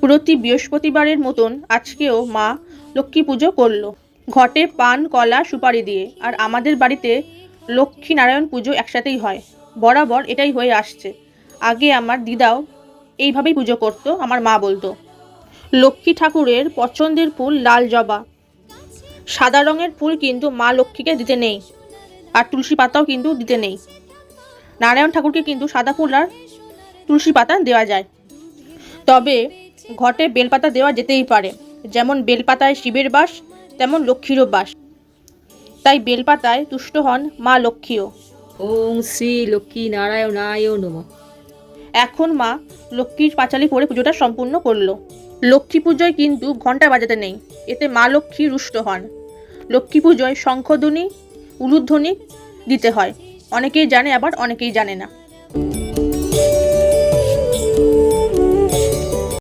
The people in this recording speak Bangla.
প্রতি বৃহস্পতিবারের মতন আজকেও মা লক্ষ্মী পুজো করলো ঘটে পান কলা সুপারি দিয়ে। আর আমাদের বাড়িতে লক্ষ্মী নারায়ণ পুজো একসাথেই হয়, বরাবর এটাই হয়ে আসছে। আগে আমার দিদাও এইভাবেই পুজো করতো, আমার মা বলতো। লক্ষ্মী ঠাকুরের পছন্দের ফুল লাল জবা। সাদা রঙের ফুল কিন্তু মা লক্ষ্মীকে দিতে নেই, আর তুলসী পাতাও কিন্তু দিতে নেই। নারায়ণ ঠাকুরকে কিন্তু সাদা ফুল আর তুলসী পাতা দেওয়া যায়। তবে ঘটে বেলপাতা দেওয়া যেতেই পারে, যেমন বেলপাতায় শিবের বাস তেমন লক্ষ্মীরও বাস, তাই বেলপাতায় তুষ্ট হন মা লক্ষ্মীও। ওং শ্রী লক্ষ্মী নারায়ণায় নমঃ। এখন মা লক্ষ্মীর পাঁচালি পরে পুজোটা সম্পূর্ণ করলো। লক্ষ্মী পুজোয় কিন্তু ঘণ্টা বাজাতে নেই, এতে মা লক্ষ্মী রুষ্ট হন। লক্ষ্মী পুজোয় শঙ্খধ্বনি উলুধ্বনি দিতে হয়, অনেকেই জানে আবার অনেকেই জানে না।